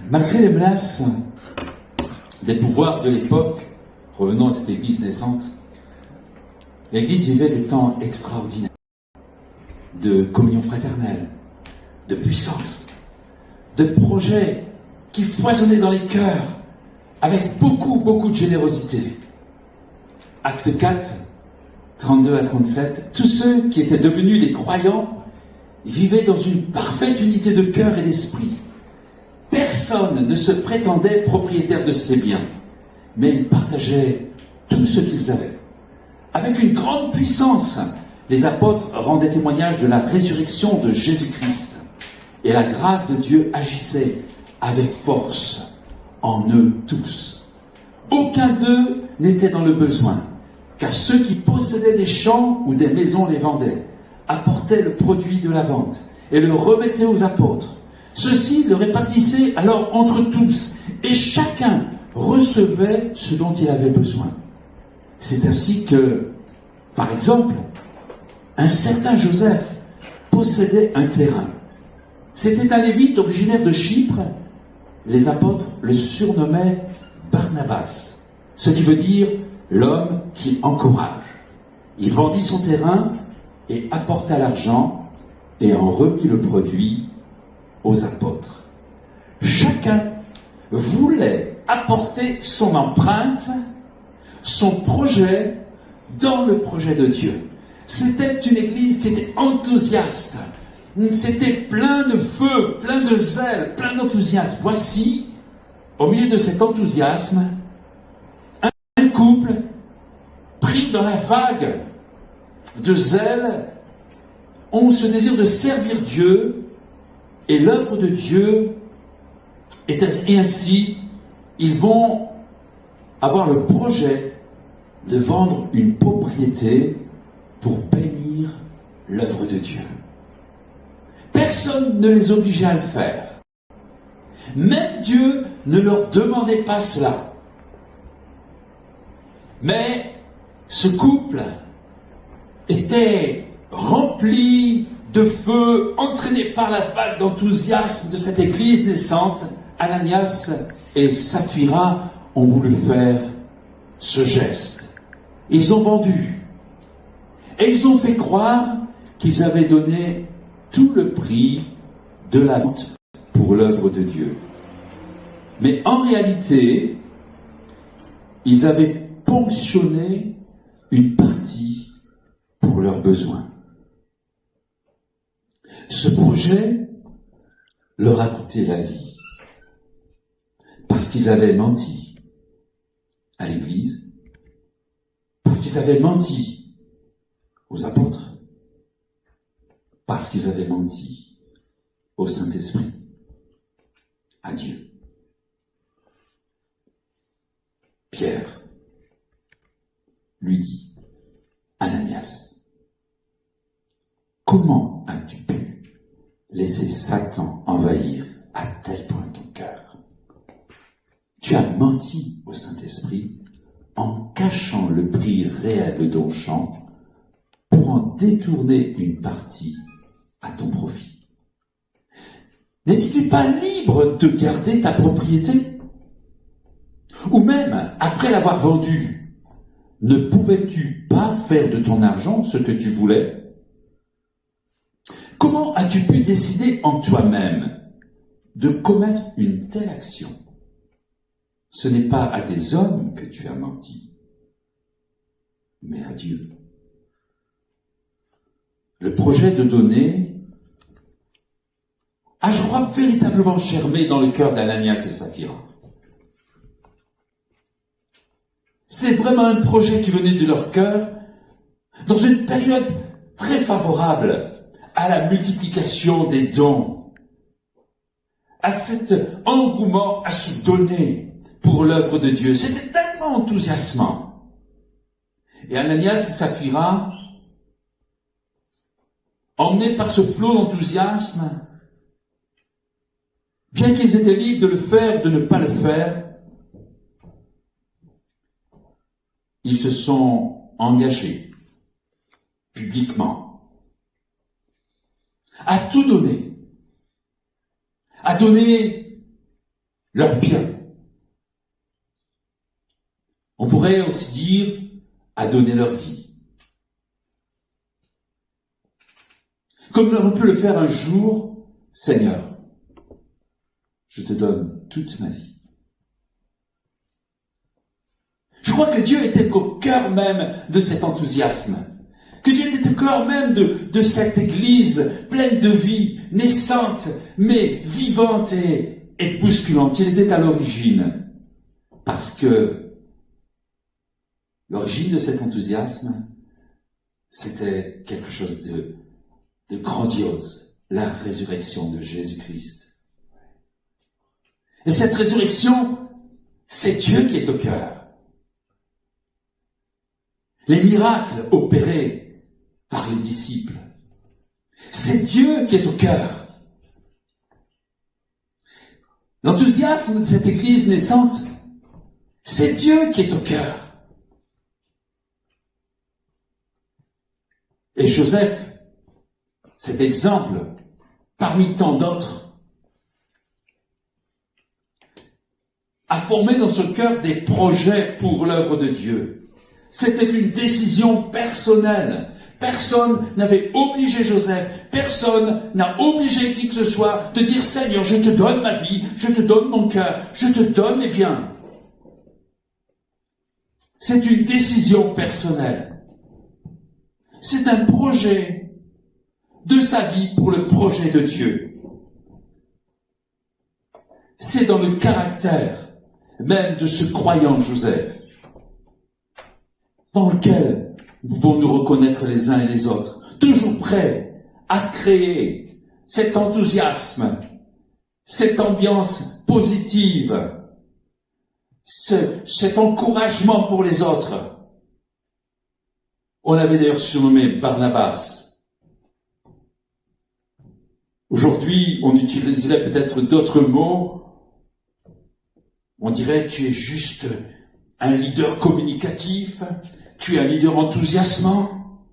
Malgré les menaces des pouvoirs de l'époque, revenons à cette église naissante, l'église vivait des temps extraordinaires de communion fraternelle, de puissance, de projets qui foisonnaient dans les cœurs avec beaucoup de générosité. Acte 4, 32 à 37, tous ceux qui étaient devenus des croyants vivaient dans une parfaite unité de cœur et d'esprit. Personne ne se prétendait propriétaire de ses biens, mais ils partageaient tout ce qu'ils avaient. Avec une grande puissance, les apôtres rendaient témoignage de la résurrection de Jésus-Christ, et la grâce de Dieu agissait avec force en eux tous. Aucun d'eux n'était dans le besoin, car ceux qui possédaient des champs ou des maisons les vendaient, apportaient le produit de la vente et le remettaient aux apôtres. Ceux-ci le répartissaient alors entre tous, et chacun recevait ce dont il avait besoin. C'est ainsi que, par exemple, un certain Joseph possédait un terrain. C'était un lévite originaire de Chypre. Les apôtres le surnommaient Barnabas, ce qui veut dire l'homme qui encourage. Il vendit son terrain et apporta l'argent et en remit le produit aux apôtres. Chacun voulait apporter son empreinte, son projet dans le projet de Dieu. C'était une église qui était enthousiaste. C'était plein de feu, plein de zèle, plein d'enthousiasme. Voici, au milieu de cet enthousiasme, un couple pris dans la vague de zèle ont ce désir de servir Dieu et l'œuvre de Dieu. Et ainsi, ils vont avoir le projet de vendre une propriété pour bénir l'œuvre de Dieu. Personne ne les obligeait à le faire. Même Dieu ne leur demandait pas cela. Mais ce couple était rempli de feu, entraîné par la vague d'enthousiasme de cette église naissante. Ananias et Saphira ont voulu faire ce geste. Ils ont vendu. Et ils ont fait croire qu'ils avaient donné tout le prix de la vente pour l'œuvre de Dieu. Mais en réalité, ils avaient ponctionné une partie pour leurs besoins. Ce projet leur a coûté la vie, parce qu'ils avaient menti à l'Église, parce qu'ils avaient menti aux apôtres, parce qu'ils avaient menti au Saint-Esprit, à Dieu. Pierre lui dit, Ananias, comment as-tu pu laisser Satan envahir à tel point ton cœur? Tu as menti au Saint-Esprit en cachant le prix réel de ton champ pour en détourner une partie à ton profit. N'es-tu pas libre de garder ta propriété? Ou même, après l'avoir vendue, ne pouvais-tu pas faire de ton argent ce que tu voulais? Comment as-tu pu décider en toi-même de commettre une telle action? Ce n'est pas à des hommes que tu as menti, mais à Dieu. Le projet de donner a, je crois, véritablement germé dans le cœur d'Ananias et Saphira. C'est vraiment un projet qui venait de leur cœur dans une période très favorable à la multiplication des dons, à cet engouement à se donner pour l'œuvre de Dieu. C'était tellement enthousiasmant. Et Ananias et Saphira, emmenés par ce flot d'enthousiasme, bien qu'ils étaient libres de le faire, de ne pas le faire, ils se sont engagés publiquement à tout donner, à donner leur bien. On pourrait aussi dire à donner leur vie. Comme on peut le faire un jour, Seigneur, je te donne toute ma vie. Je crois que Dieu était au cœur même de cet enthousiasme. Que Dieu était au cœur même de cette Église pleine de vie, naissante, mais vivante et bousculante. Il était à l'origine. Parce que l'origine de cet enthousiasme, c'était quelque chose de grandiose. La résurrection de Jésus-Christ. Et cette résurrection, c'est Dieu qui est au cœur. Les miracles opérés par les disciples, c'est Dieu qui est au cœur. L'enthousiasme de cette Église naissante, c'est Dieu qui est au cœur. Et Joseph, cet exemple, parmi tant d'autres, a formé dans son cœur des projets pour l'œuvre de Dieu. C'était une décision personnelle. Personne n'avait obligé Joseph, personne n'a obligé qui que ce soit de dire « Seigneur, je te donne ma vie, je te donne mon cœur, je te donne mes biens. » C'est une décision personnelle. C'est un projet de sa vie pour le projet de Dieu. C'est dans le caractère même de ce croyant Joseph, dans lequel nous pouvons nous reconnaître les uns et les autres, toujours prêts à créer cet enthousiasme, cette ambiance positive, cet encouragement pour les autres. On l'avait d'ailleurs surnommé Barnabas. Aujourd'hui, on utiliserait peut-être d'autres mots. On dirait, tu es juste un leader communicatif, tu es un leader enthousiasmant,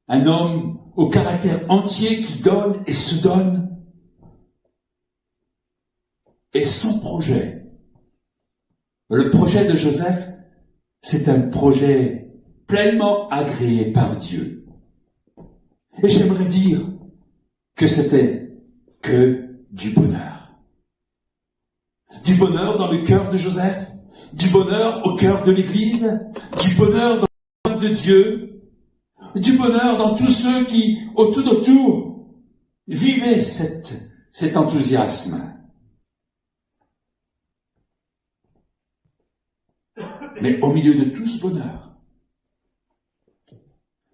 un homme au caractère entier qui donne et se donne. Et son projet, le projet de Joseph, c'est un projet pleinement agréé par Dieu. Et j'aimerais dire que c'était que du bonheur. Du bonheur dans le cœur de Joseph, du bonheur au cœur de l'Église, du bonheur dans l'œuvre de Dieu, du bonheur dans tous ceux qui, autour, vivaient cet enthousiasme. Mais au milieu de tout ce bonheur,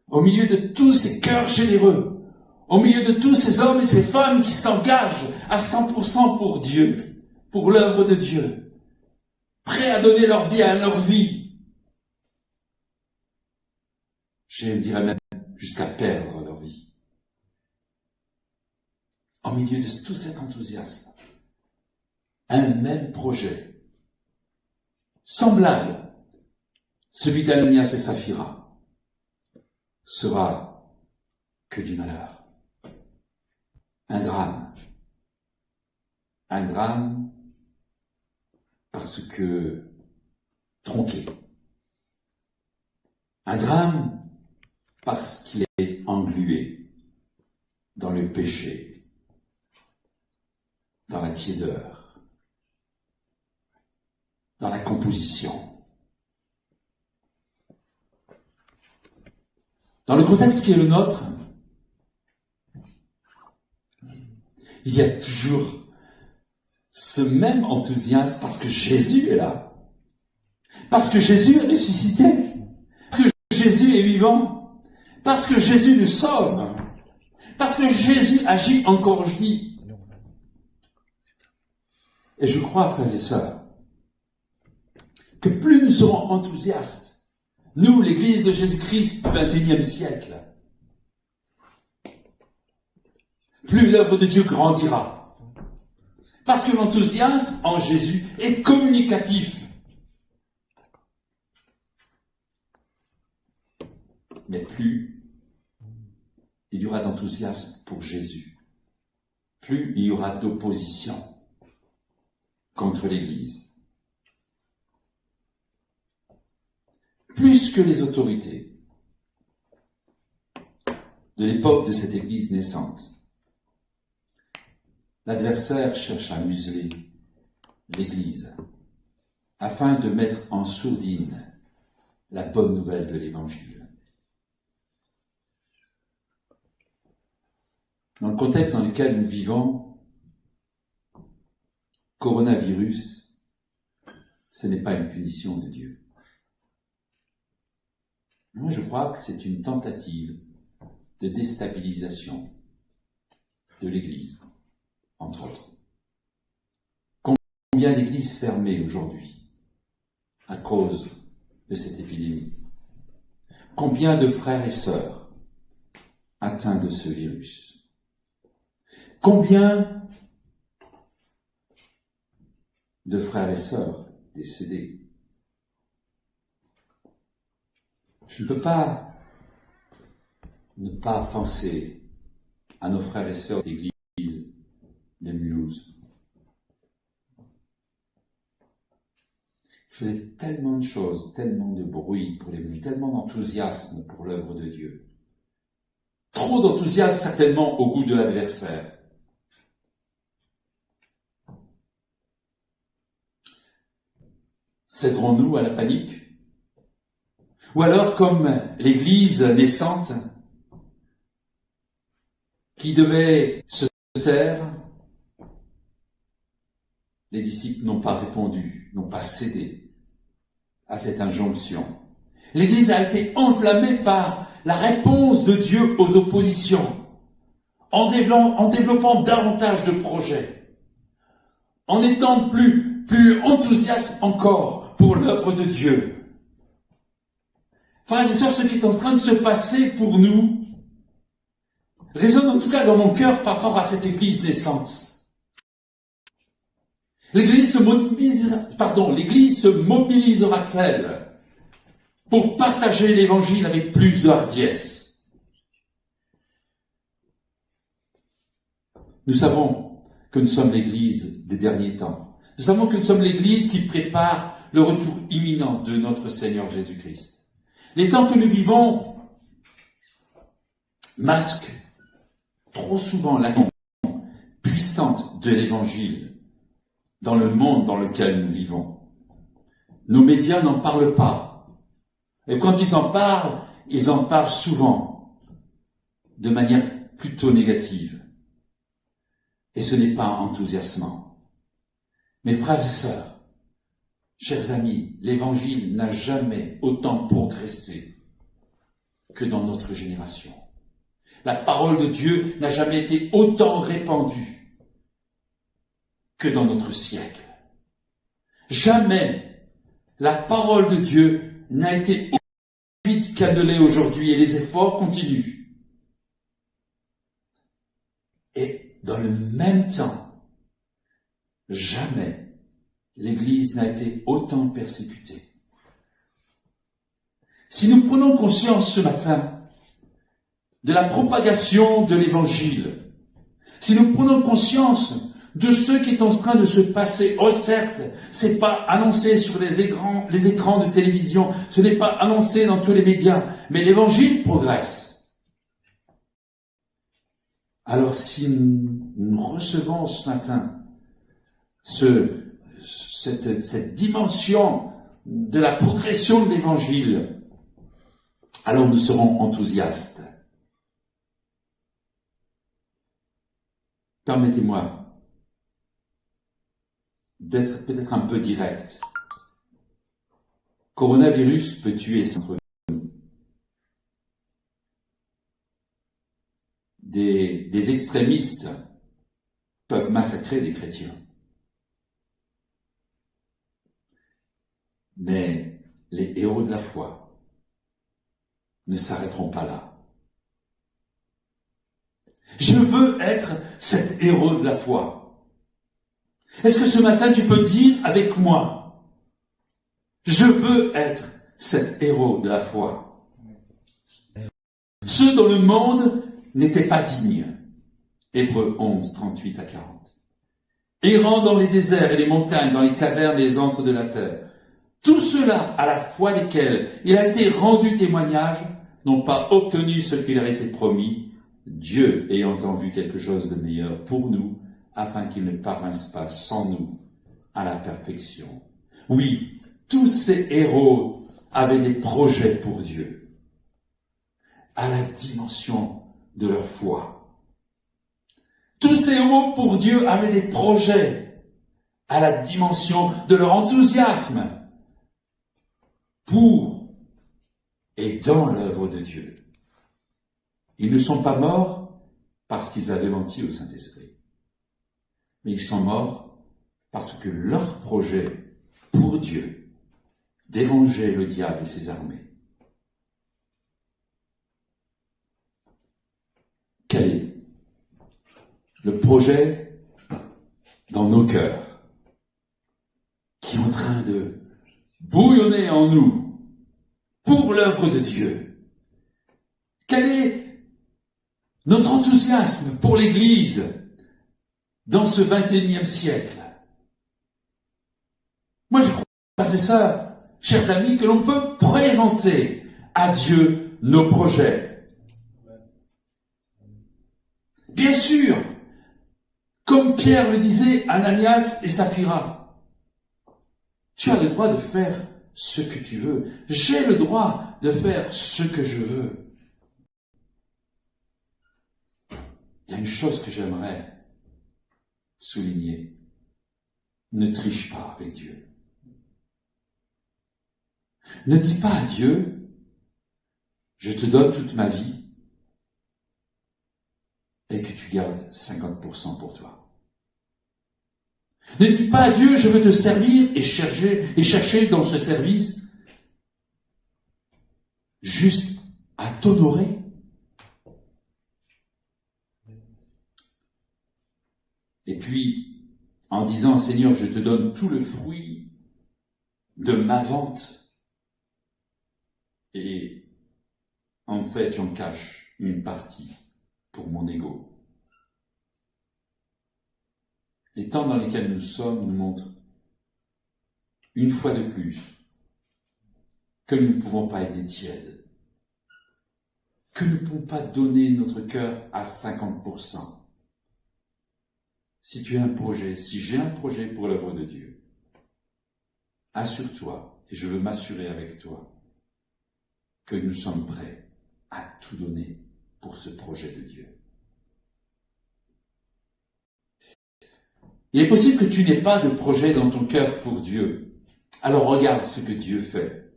au milieu de tous ces cœurs généreux, au milieu de tous ces hommes et ces femmes qui s'engagent à 100% pour Dieu, pour l'œuvre de Dieu, prêts à donner leur bien, leur vie, je dirais même jusqu'à perdre leur vie. Au milieu de tout cet enthousiasme, un même projet, semblable, celui d'Ananias et Saphira, sera que du malheur. Un drame. Un drame parce que tronqué. Un drame parce qu'il est englué dans le péché, dans la tiédeur, dans la composition. Dans le contexte qui est le nôtre, il y a toujours ce même enthousiasme parce que Jésus est là, parce que Jésus est ressuscité, parce que Jésus est vivant, parce que Jésus nous sauve, parce que Jésus agit encore aujourd'hui. Et je crois, frères et sœurs, que plus nous serons enthousiastes, nous, l'Église de Jésus-Christ du XXIe siècle, plus l'œuvre de Dieu grandira. Parce que l'enthousiasme en Jésus est communicatif. Mais plus il y aura d'enthousiasme pour Jésus, plus il y aura d'opposition contre l'Église. Plus que les autorités de l'époque de cette Église naissante, l'adversaire cherche à museler l'Église afin de mettre en sourdine la bonne nouvelle de l'Évangile. Dans le contexte dans lequel nous vivons, coronavirus, ce n'est pas une punition de Dieu. Moi, je crois que c'est une tentative de déstabilisation de l'Église, entre autres. Combien d'églises fermées aujourd'hui à cause de cette épidémie? Combien de frères et sœurs atteints de ce virus? Combien de frères et sœurs décédés? Je ne peux pas ne pas penser à nos frères et sœurs d'église de Mulhouse. Ils faisaient tellement de choses, tellement de bruit pour l'Évangile, tellement d'enthousiasme pour l'œuvre de Dieu. Trop d'enthousiasme certainement au goût de l'adversaire. Céderons-nous à la panique? Ou alors, comme l'Église naissante, qui devait se taire, les disciples n'ont pas répondu, n'ont pas cédé à cette injonction. L'Église a été enflammée par la réponse de Dieu aux oppositions, en développant davantage de projets, en étant plus enthousiaste encore pour l'œuvre de Dieu. Frères et sœurs, ce qui est en train de se passer pour nous résonne en tout cas dans mon cœur par rapport à cette Église naissante. L'Église se mobilisera-t-elle pour partager l'Évangile avec plus de hardiesse? Nous savons que nous sommes l'Église des derniers temps. Nous savons que nous sommes l'Église qui prépare le retour imminent de notre Seigneur Jésus-Christ. Les temps que nous vivons masquent trop souvent la puissante de l'Évangile dans le monde dans lequel nous vivons. Nos médias n'en parlent pas. Et quand ils en parlent souvent de manière plutôt négative. Et ce n'est pas enthousiasmant. Mes frères et sœurs, chers amis, l'Évangile n'a jamais autant progressé que dans notre génération. La parole de Dieu n'a jamais été autant répandue que dans notre siècle. Jamais la parole de Dieu n'a été aussi vite qu'elle ne l'est aujourd'hui, et les efforts continuent. Et dans le même temps, jamais l'Église n'a été autant persécutée. Si nous prenons conscience ce matin de la propagation de l'Évangile, si nous prenons conscience de ce qui est en train de se passer, oh certes, c'est pas annoncé sur les écrans de télévision, ce n'est pas annoncé dans tous les médias, mais l'Évangile progresse. Alors si nous recevons ce matin cette dimension de la progression de l'Évangile, alors nous serons enthousiastes. Permettez-moi d'être peut-être un peu direct. Coronavirus peut tuer entre nous. Des extrémistes peuvent massacrer des chrétiens. Mais les héros de la foi ne s'arrêteront pas là. Je veux être cet héros de la foi. Est-ce que ce matin tu peux dire avec moi, je veux être cet héros de la foi? Ceux dont le monde n'était pas digne. Hébreux 11, 38 à 40. Errant dans les déserts et les montagnes, dans les cavernes et les antres de la terre, tout cela à la foi desquels il a été rendu témoignage, n'ont pas obtenu ce qui leur a été promis, Dieu ayant en vue quelque chose de meilleur pour nous, afin qu'ils ne parvinssent pas sans nous à la perfection. Oui, tous ces héros avaient des projets pour Dieu, à la dimension de leur foi. Tous ces héros pour Dieu avaient des projets à la dimension de leur enthousiasme pour et dans l'œuvre de Dieu. Ils ne sont pas morts parce qu'ils avaient menti au Saint-Esprit, mais ils sont morts parce que leur projet pour Dieu dérangeait le diable et ses armées. Quel est le projet dans nos cœurs qui est en train de bouillonner en nous pour l'œuvre de Dieu? Quel est notre enthousiasme pour l'Église dans ce 21e siècle? Moi, je crois, frères et sœurs, chers amis, que l'on peut présenter à Dieu nos projets. Bien sûr, comme Pierre le disait, Ananias et Saphira, tu as le droit de faire ce que tu veux. J'ai le droit de faire ce que je veux. Il y a une chose que j'aimerais souligner. Ne triche pas avec Dieu. Ne dis pas à Dieu, je te donne toute ma vie et que tu gardes 50% pour toi. Ne dis pas à Dieu, je veux te servir et chercher dans ce service juste à t'honorer. Et puis, en disant, Seigneur, je te donne tout le fruit de ma vente. Et en fait, j'en cache une partie pour mon ego. Les temps dans lesquels nous sommes nous montrent une fois de plus que nous ne pouvons pas être des tièdes, que nous ne pouvons pas donner notre cœur à 50%. Si tu as un projet, si j'ai un projet pour l'œuvre de Dieu, assure-toi, et je veux m'assurer avec toi, que nous sommes prêts à tout donner pour ce projet de Dieu. Il est possible que tu n'aies pas de projet dans ton cœur pour Dieu. Alors regarde ce que Dieu fait.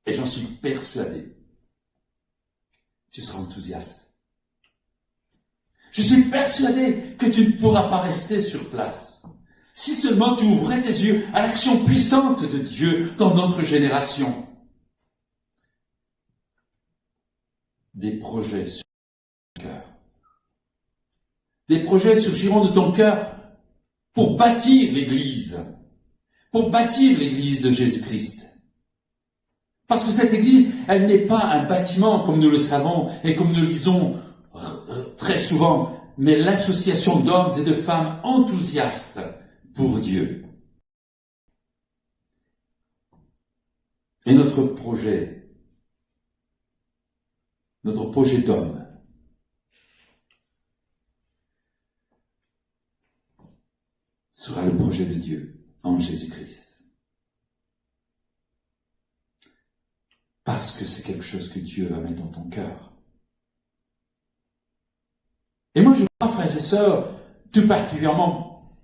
Et j'en suis persuadé. Tu seras enthousiaste. Je suis persuadé que tu ne pourras pas rester sur place. Si seulement tu ouvrais tes yeux à l'action puissante de Dieu dans notre génération. Des projets sur ton cœur. Des projets surgiront de ton cœur pour bâtir l'Église de Jésus-Christ. Parce que cette Église, elle n'est pas un bâtiment comme nous le savons et comme nous le disons très souvent, mais l'association d'hommes et de femmes enthousiastes pour Dieu. Et notre projet d'homme, sera le projet de Dieu en Jésus-Christ. Parce que c'est quelque chose que Dieu va mettre dans ton cœur. Et moi je crois, frères et sœurs, tout particulièrement,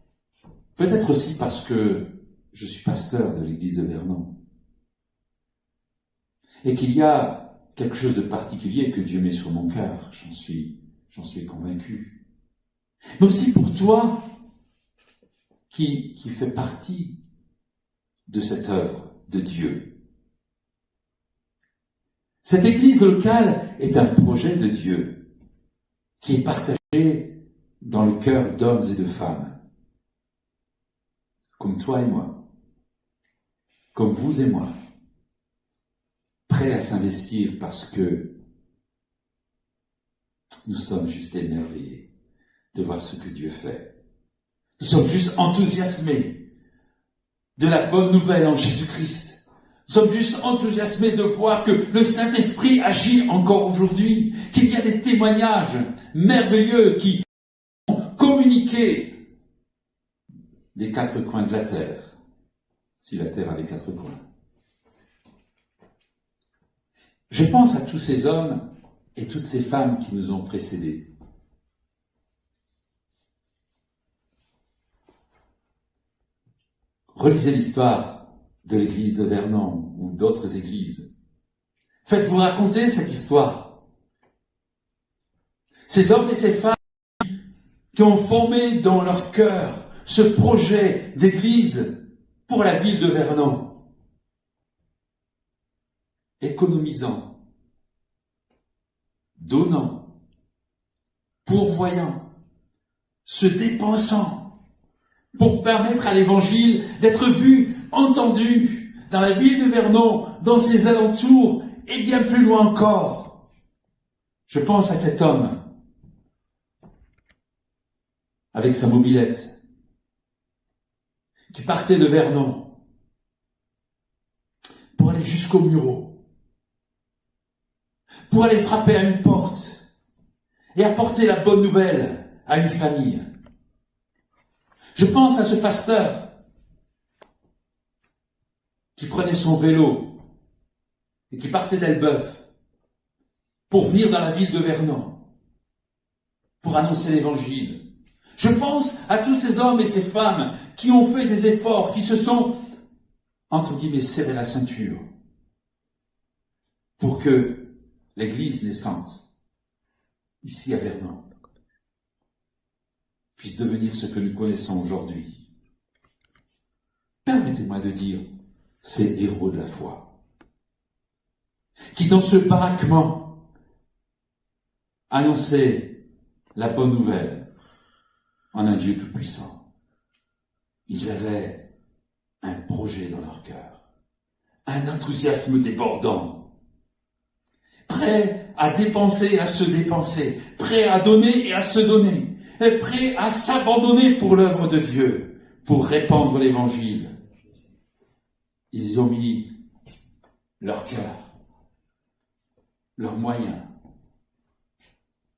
peut-être aussi parce que je suis pasteur de l'église de Vernon, et qu'il y a quelque chose de particulier que Dieu met sur mon cœur, j'en suis convaincu. Mais aussi pour toi, qui fait partie de cette œuvre de Dieu. Cette église locale est un projet de Dieu qui est partagé dans le cœur d'hommes et de femmes, comme toi et moi, comme vous et moi, prêts à s'investir parce que Nous sommes juste émerveillés de voir ce que Dieu fait. Nous sommes juste enthousiasmés de la bonne nouvelle en Jésus-Christ. Nous sommes juste enthousiasmés de voir que le Saint-Esprit agit encore aujourd'hui, qu'il y a des témoignages merveilleux qui sont communiqués des quatre coins de la terre, si la terre avait quatre coins. Je pense à tous ces hommes et toutes ces femmes qui nous ont précédés. Relisez l'histoire de l'église de Vernon ou d'autres églises. Faites-vous raconter cette histoire. Ces hommes et ces femmes qui ont formé dans leur cœur ce projet d'église pour la ville de Vernon. Économisant, donnant, pourvoyant, se dépensant pour permettre à l'évangile d'être vu, entendu dans la ville de Vernon, dans ses alentours et bien plus loin encore. Je pense à cet homme avec sa mobilette qui partait de Vernon pour aller jusqu'au Mureau, pour aller frapper à une porte et apporter la bonne nouvelle à une famille. Je pense à ce pasteur qui prenait son vélo et qui partait d'Elbeuf pour venir dans la ville de Vernon, pour annoncer l'évangile. Je pense à tous ces hommes et ces femmes qui ont fait des efforts, qui se sont, entre guillemets, serré la ceinture pour que l'église naissante, ici à Vernon, puisse devenir ce que nous connaissons aujourd'hui. Permettez-moi de dire, ces héros de la foi, qui dans ce baraquement annonçaient la bonne nouvelle en un Dieu tout-puissant. Ils avaient un projet dans leur cœur, un enthousiasme débordant, prêts à dépenser et à se dépenser, prêts à donner et à se donner, et prêts à s'abandonner pour l'œuvre de Dieu, pour répandre l'évangile. Ils y ont mis leur cœur, leurs moyens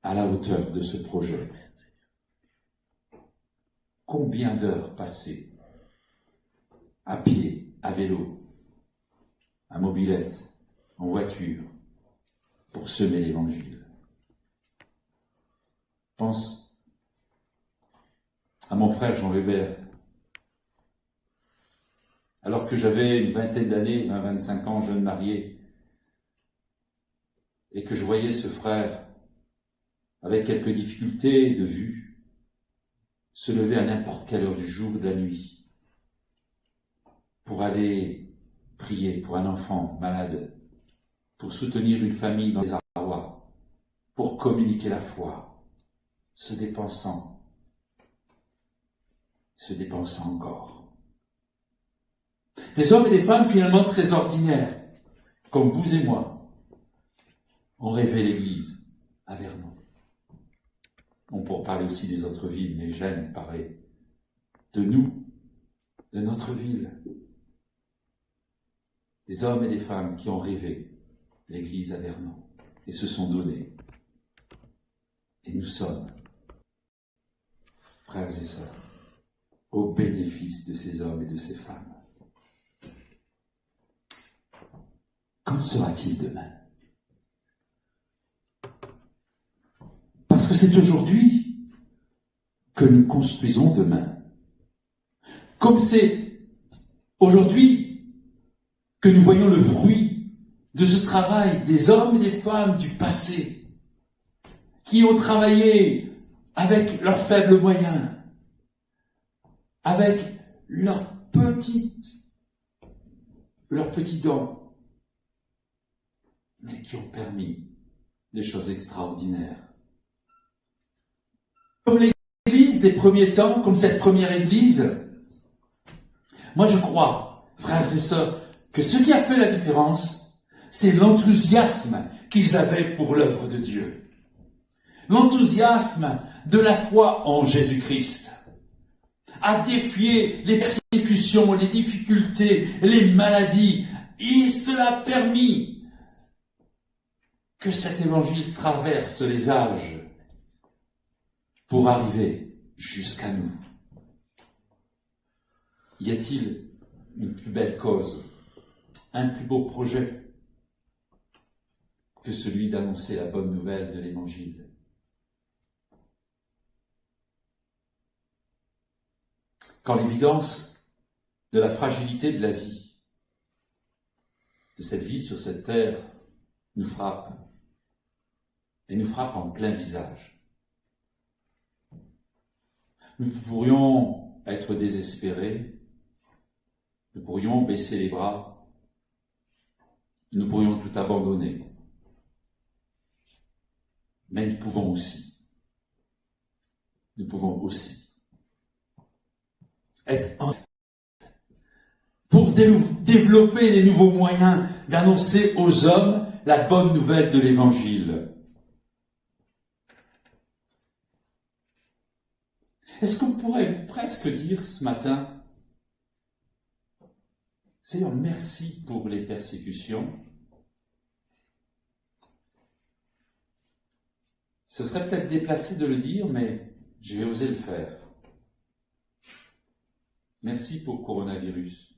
à la hauteur de ce projet. Combien d'heures passées à pied, à vélo, à mobilette, en voiture, pour semer l'évangile. Pense à mon frère Jean Weber. Alors que j'avais une vingtaine d'années, 25 ans, jeune marié, et que je voyais ce frère, avec quelques difficultés de vue, se lever à n'importe quelle heure du jour ou de la nuit, pour aller prier pour un enfant malade, pour soutenir une famille dans les arrois, pour communiquer la foi, se dépensant encore. Des hommes et des femmes finalement très ordinaires, comme vous et moi, ont rêvé l'église à Vernon. On pourrait parler aussi des autres villes, mais j'aime parler de nous, de notre ville. Des hommes et des femmes qui ont rêvé l'église à Vernon et se sont donnés. Et nous sommes, frères et sœurs, au bénéfice de ces hommes et de ces femmes. Qu'en sera-t-il demain? Parce que c'est aujourd'hui que nous construisons demain. Comme c'est aujourd'hui que nous voyons le fruit de ce travail des hommes et des femmes du passé, qui ont travaillé avec leurs faibles moyens, avec leurs petits dons, mais qui ont permis des choses extraordinaires. Comme l'église des premiers temps, comme cette première église, moi je crois, frères et sœurs, que ce qui a fait la différence, c'est l'enthousiasme qu'ils avaient pour l'œuvre de Dieu. l'enthousiasme de la foi en Jésus-Christ, à défier les persécutions, les difficultés, les maladies. Et cela a permis que cet évangile traverse les âges pour arriver jusqu'à nous. Y a-t-il une plus belle cause, un plus beau projet que celui d'annoncer la bonne nouvelle de l'Évangile? Quand l'évidence de la fragilité de la vie, de cette vie sur cette terre, nous frappe, et nous frappe en plein visage, nous pourrions être désespérés, nous pourrions baisser les bras, nous pourrions tout abandonner. Mais nous pouvons aussi être ensemble pour développer des nouveaux moyens d'annoncer aux hommes la bonne nouvelle de l'Évangile. Est-ce qu'on pourrait presque dire ce matin, Seigneur, merci pour les persécutions. Ce serait peut-être déplacé de le dire, mais je vais oser le faire. Merci pour le coronavirus.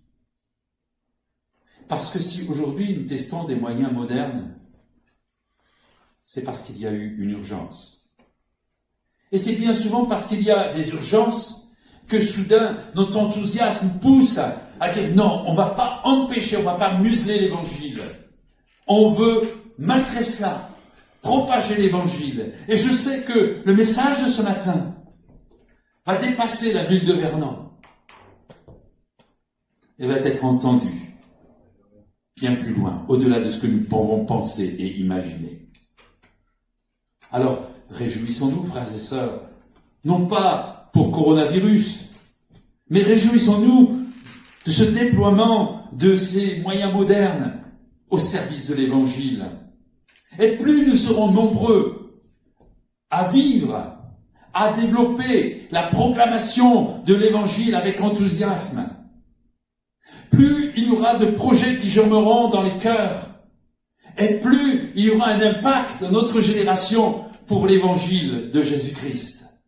Parce que si aujourd'hui nous testons des moyens modernes, c'est parce qu'il y a eu une urgence. Et c'est bien souvent parce qu'il y a des urgences que soudain notre enthousiasme pousse à dire non, on ne va pas empêcher, on ne va pas museler l'Évangile. On veut, malgré cela, propager l'Évangile. Et je sais que le message de ce matin va dépasser la ville de Vernon et va être entendu bien plus loin, au-delà de ce que nous pouvons penser et imaginer. Alors, réjouissons-nous, frères et sœurs, non pas pour coronavirus, mais réjouissons-nous de ce déploiement de ces moyens modernes au service de l'Évangile. Et plus nous serons nombreux à vivre, à développer la proclamation de l'Évangile avec enthousiasme, plus il y aura de projets qui germeront dans les cœurs, et plus il y aura un impact dans notre génération pour l'Évangile de Jésus-Christ.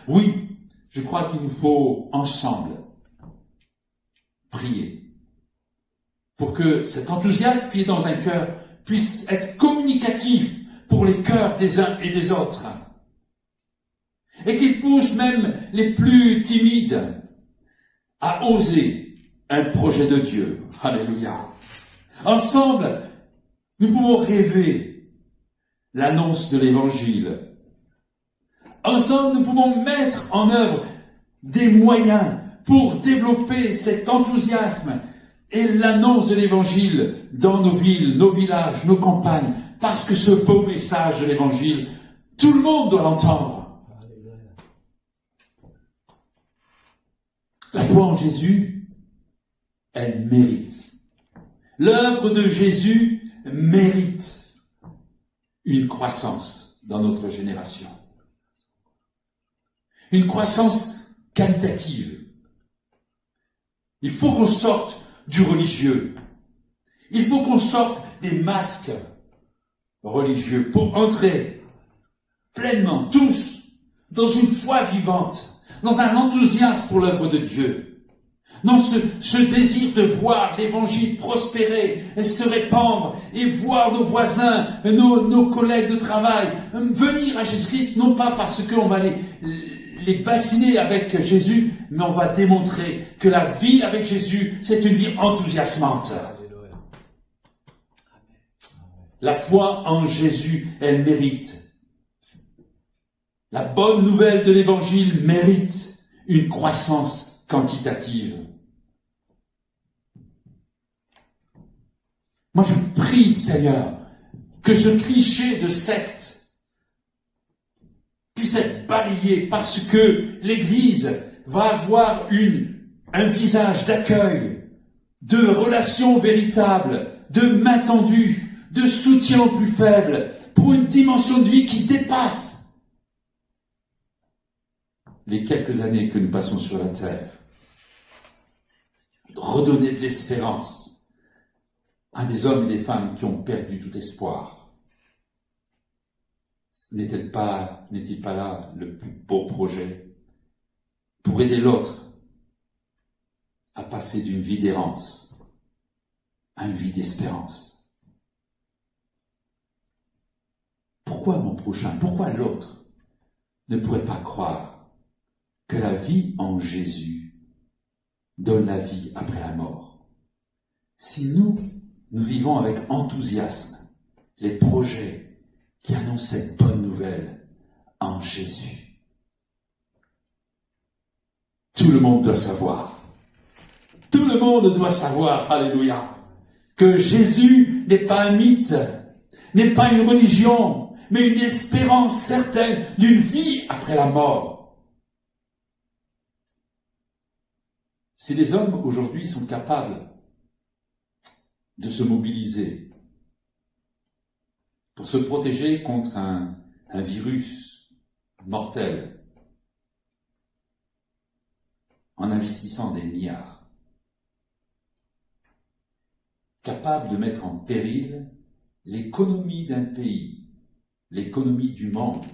Oui, je crois qu'il nous faut ensemble prier pour que cet enthousiasme qui est dans un cœur puisse être communicatif pour les cœurs des uns et des autres, et qu'il pousse même les plus timides à oser un projet de Dieu. Alléluia. Ensemble, nous pouvons rêver l'annonce de l'Évangile. Ensemble, nous pouvons mettre en œuvre des moyens pour développer cet enthousiasme et l'annonce de l'Évangile dans nos villes, nos villages, nos campagnes, parce que ce beau message de l'Évangile, tout le monde doit l'entendre. La foi en Jésus, elle mérite. L'œuvre de Jésus mérite une croissance dans notre génération. Une croissance qualitative. Il faut qu'on sorte du religieux. Il faut qu'on sorte des masques religieux pour entrer pleinement, tous, dans une foi vivante, dans un enthousiasme pour l'œuvre de Dieu, dans ce désir de voir l'Évangile prospérer et se répandre, et voir nos voisins, nos collègues de travail venir à Jésus-Christ, non pas parce qu'on va les bassiner avec Jésus, mais on va démontrer que la vie avec Jésus, c'est une vie enthousiasmante. La foi en Jésus, elle mérite. La bonne nouvelle de l'Évangile mérite une croissance quantitative. Moi, je prie, Seigneur, que ce cliché de secte puisse être balayé parce que l'Église va avoir un visage d'accueil, de relations véritables, de main tendue, de soutien aux plus faibles, pour une dimension de vie qui dépasse les quelques années que nous passons sur la terre. Redonner de l'espérance à des hommes et des femmes qui ont perdu tout espoir. N'est-il pas là le plus beau projet pour aider l'autre à passer d'une vie d'errance à une vie d'espérance? Pourquoi mon prochain, pourquoi l'autre ne pourrait pas croire que la vie en Jésus donne la vie après la mort? Si nous vivons avec enthousiasme les projets qui annoncent cette bonne nouvelle en Jésus, tout le monde doit savoir, alléluia, que Jésus n'est pas un mythe, n'est pas une religion, mais une espérance certaine d'une vie après la mort. Si les hommes aujourd'hui sont capables de se mobiliser pour se protéger contre un virus mortel en investissant des milliards, capables de mettre en péril l'économie d'un pays, l'économie du monde,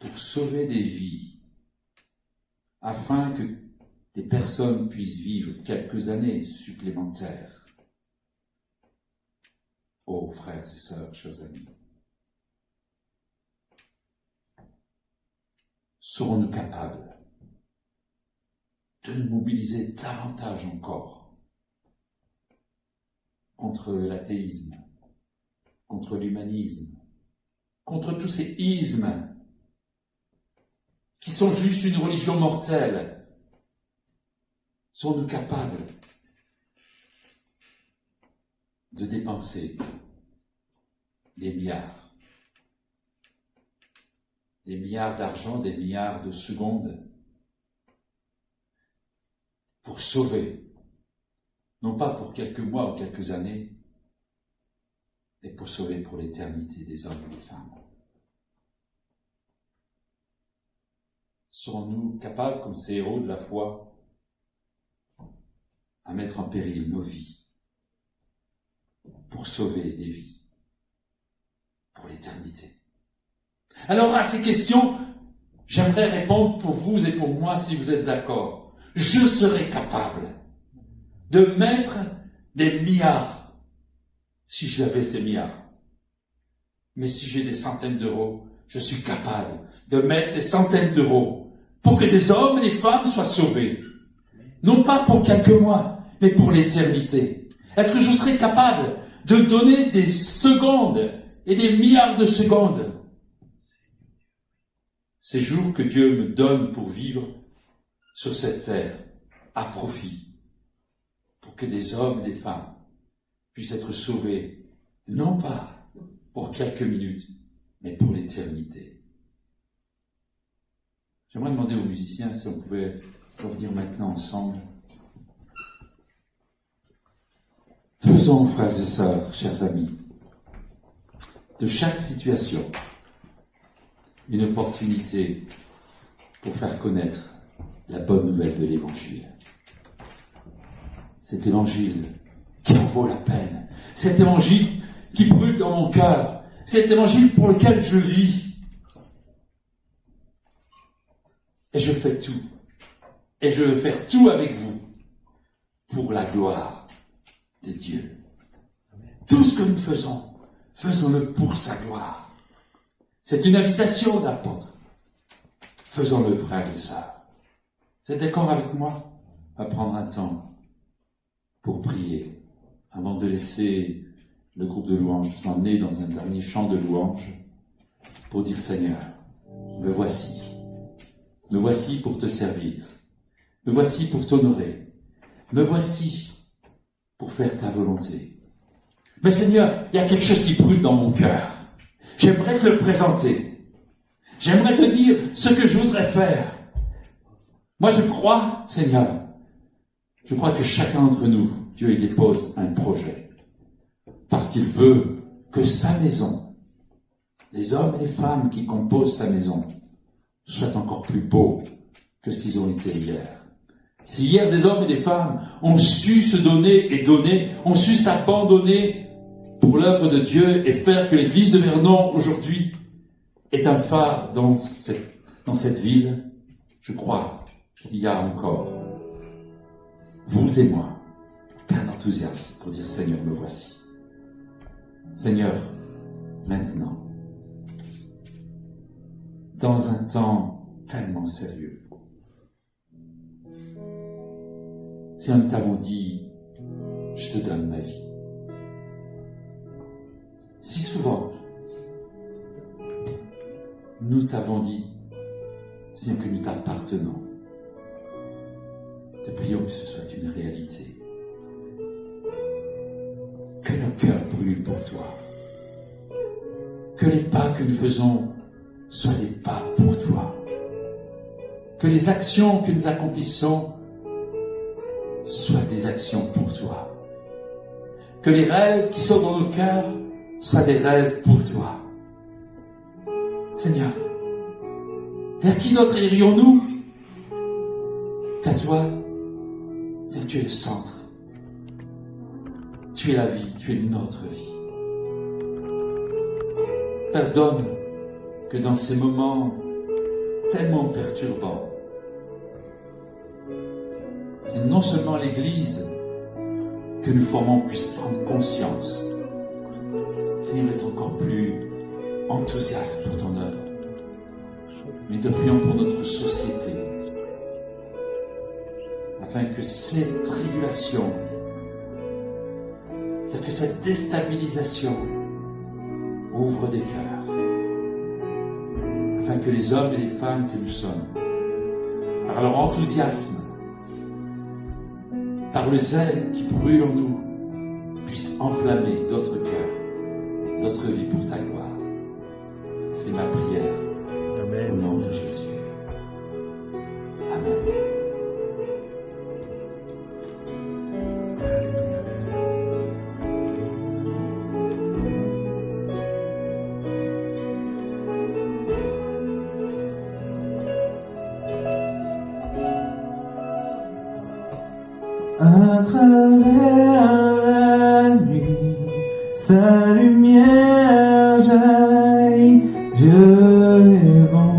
pour sauver des vies, afin que des personnes puissent vivre quelques années supplémentaires. Oh, frères et sœurs, chers amis, serons-nous capables de nous mobiliser davantage encore contre l'athéisme, contre l'humanisme, contre tous ces ismes qui sont juste une religion mortelle? Sommes-nous capables de dépenser des milliards d'argent, des milliards de secondes pour sauver, non pas pour quelques mois ou quelques années, mais pour sauver pour l'éternité des hommes et des femmes? Serons-nous capables, comme ces héros de la foi, à mettre en péril nos vies pour sauver des vies, pour l'éternité? Alors à ces questions, j'aimerais répondre pour vous et pour moi, si vous êtes d'accord. Je serai capable de mettre des milliards, si j'avais ces milliards. Mais si j'ai des centaines d'euros, je suis capable de mettre ces centaines d'euros pour que des hommes et des femmes soient sauvés. Non pas pour quelques mois, mais pour l'éternité. Est-ce que je serais capable de donner des secondes et des milliards de secondes, ces jours que Dieu me donne pour vivre sur cette terre, à profit, pour que des hommes et des femmes puissent être sauvés, non pas pour quelques minutes, mais pour l'éternité? J'aimerais demander aux musiciens si on pouvait revenir maintenant ensemble. Faisons, frères et sœurs, chers amis, de chaque situation une opportunité pour faire connaître la bonne nouvelle de l'Évangile. Cet Évangile qui en vaut la peine, cet Évangile qui brûle dans mon cœur, cet Évangile pour lequel je vis. Et je fais tout, et je veux faire tout avec vous pour la gloire de Dieu. Tout ce que nous faisons, faisons-le pour sa gloire. C'est une invitation d'apôtre. Faisons-le, frères et sœurs. Vous êtes d'accord avec moi? On va prendre un temps pour prier avant de laisser le groupe de louanges nous emmener dans un dernier chant de louanges pour dire: Seigneur, me voici. Me voici pour te servir. Me voici pour t'honorer. Me voici pour faire ta volonté. Mais Seigneur, il y a quelque chose qui brûle dans mon cœur. J'aimerais te le présenter. J'aimerais te dire ce que je voudrais faire. Moi, je crois, Seigneur, je crois que chacun d'entre nous, Dieu y dépose un projet. parce qu'il veut que sa maison, les hommes et les femmes qui composent sa maison, soient encore plus beaux que ce qu'ils ont été hier. Si hier des hommes et des femmes ont su se donner et donner, ont su s'abandonner pour l'œuvre de Dieu et faire que l'église de Vernon aujourd'hui est un phare dans cette ville, je crois qu'il y a encore, vous et moi, plein d'enthousiasme pour dire Seigneur, me voici. Seigneur, maintenant, dans un temps tellement sérieux, si nous t'avons dit, je te donne ma vie. Si souvent, nous t'avons dit, Seigneur, que nous t'appartenons, te prions que ce soit une réalité. Que nos cœurs brûlent pour toi. Que les pas que nous faisons soient des pas pour toi. Que les actions que nous accomplissons soient des actions pour toi. Que les rêves qui sont dans nos cœurs soient des rêves pour toi. Seigneur, vers qui d'autre irions-nous qu'à toi? Seigneur, tu es le centre. Tu es la vie, tu es notre vie. Pardonne que dans ces moments tellement perturbants, c'est non seulement l'Église que nous formons puisse prendre conscience, Seigneur, être encore plus enthousiaste pour ton œuvre, mais te prions pour notre société, afin que cette tribulation, c'est-à-dire que cette déstabilisation ouvre des cœurs, afin que les hommes et les femmes que nous sommes, par leur enthousiasme, par le zèle qui brûle en nous, puissent enflammer d'autres cœurs, d'autres vies pour ta gloire. C'est ma prière. Amen. Au nom de Jésus. Amen. À travers la nuit, sa lumière jaillit. Dieu est bon,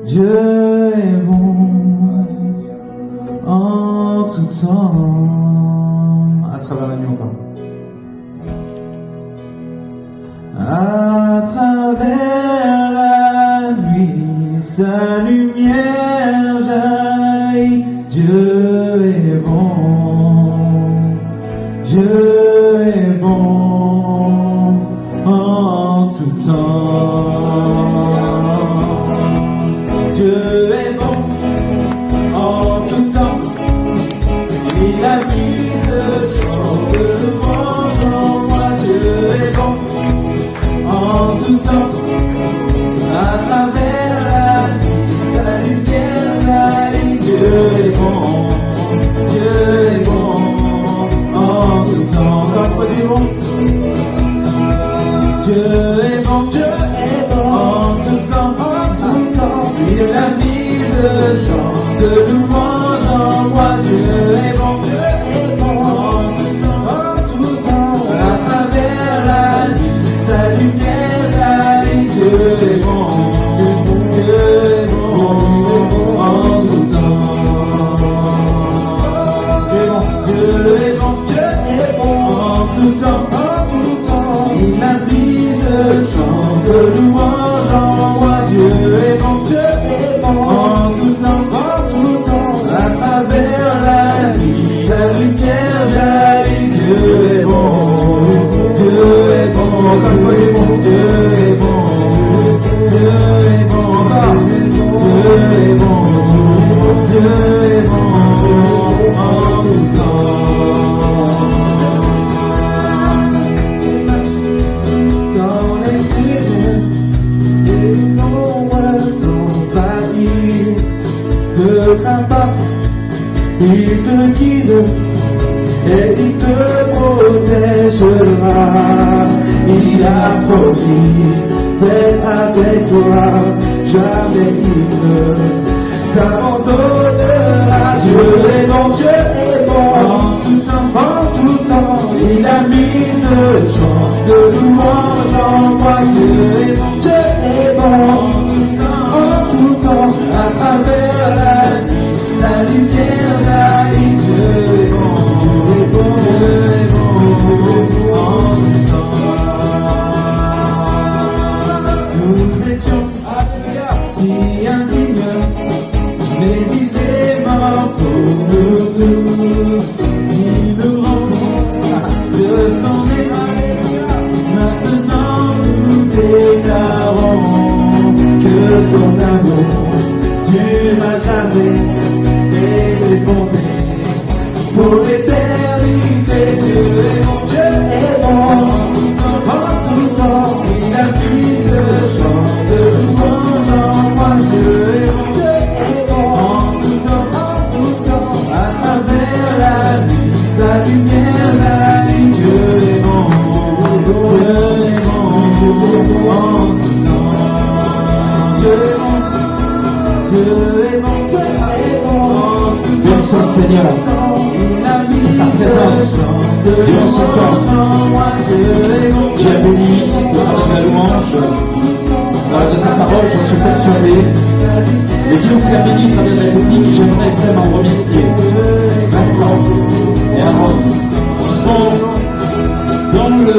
Dieu est bon, en tout temps. À travers la nuit encore. À travers la nuit, sa lumière jaillit. Dieu est bon, Dieu est bon, en tout temps. Dieu est bon, en tout temps. Il a mis ce chant de louange en moi. Dieu est bon, en tout temps. À travers la nuit, sa lumière jaillit. Dieu est bon, Dieu est bon, en tout temps. Encore une fois, Dieu est bon. Dieu est bon, Dieu est bon, en tout temps, en tout temps. Il a mis ce chant de louange en moi. Dieu est bon, en tout temps, à travers la nuit, sa lumière jaillit. Dieu est bon, Dieu est bon, en tout temps. Dieu est bon, Dieu est bon, en tout temps, en tout temps. Il a mis ce chant de louange en moi. Dieu est bon, en tout temps, à travers la nuit, sa lumière jaillit. Dieu est bon, Dieu est bon, encore une fois il est bon. Dieu est bon, Dieu est bon, Dieu est bon, Dieu est bon, en tout temps. Dans les ténèbres, et l'ombre t'envahit. Ne crains pas, il te guide et il te protégera. Il a promis d'être avec toi, jamais il ne t'abandonnera. Dieu est bon, Dieu est bon, en tout temps, il a mis ce chant de louange en moi. Dieu est bon, Dieu est bon, en tout temps, à travers la nuit, sa lumière jaillit. Dieu est bon, Dieu est bon, Dieu est bon, en tout temps. Nous étions si indignes, mais il est mort pour nous tous. Il nous remplit de son esprit. Maintenant nous déclarons que son amour dure à jamais et ses bontés pour l'éternité. Dieu est bon, Dieu est bon, en tout temps. Il a mis ce chant de louange en moi. Dieu est bon, Dieu est bon, en tout temps, à travers la nuit, sa lumière jaillit. Dieu est bon, Dieu est bon, en tout temps. Dieu est bon, Dieu est bon, Dieu est bon, en tout temps. Bénissons le Seigneur pour sa présence durant ce temps. Dieu a béni au travers de la louange, de sa parole, j'en suis persuadé. Mais Dieu aussi a béni au travers de la technique, et j'aimerais vraiment remercier Vincent et Aaron qui sont dans le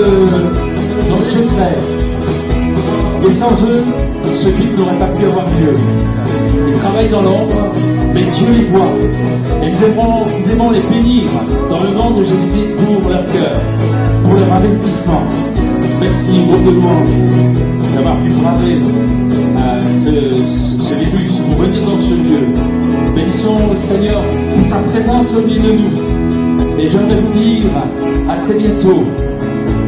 secret. Et sans eux, ce clip n'aurait pas pu avoir lieu. Ils travaillent dans l'ombre, mais Dieu les voit. Et nous aimons les bénir dans le nom de Jésus-Christ pour leur cœur, pour leur investissement. Merci, groupe de louanges, d'avoir pu braver ce virus pour venir dans ce lieu. Bénissons le Seigneur pour sa présence au milieu de nous. Et j'aimerais vous dire à très bientôt.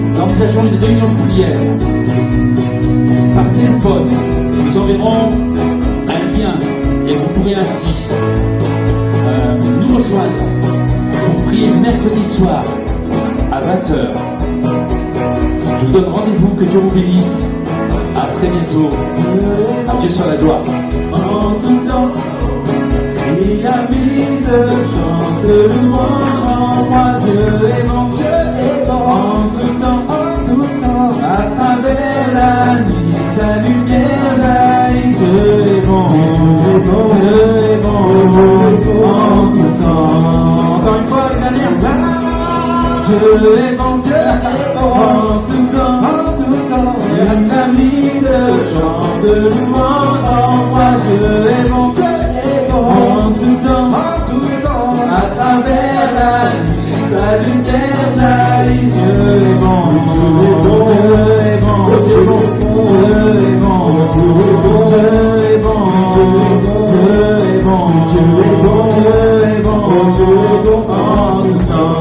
Nous envisageons une réunion de prière par téléphone. Nous enverrons un lien et vous pourrez ainsi nous rejoindre pour prier mercredi soir à 20h. Je vous donne rendez-vous, que Dieu vous bénisse. À très bientôt. À Dieu soit la gloire. En tout temps, il a mis ce chant de louange en moi. Dieu est bon, Dieu est bon, en tout temps, à travers la nuit, sa lumière jaillit. Dieu est bon, Dieu est bon, Dieu est bon, en tout temps. Encore une fois, une dernière place. Dieu est bon, Dieu est bon, en tout temps, il a mis ce chant de louange en moi. Dieu est bon, Dieu est bon, en tout temps, à travers la nuit, sa lumière jaillit. Dieu est bon, Dieu est bon, Dieu est bon, Dieu est bon, Dieu est bon, Dieu est bon, Dieu est bon, Dieu est bon, Dieu est bon, Dieu est bon, en tout temps.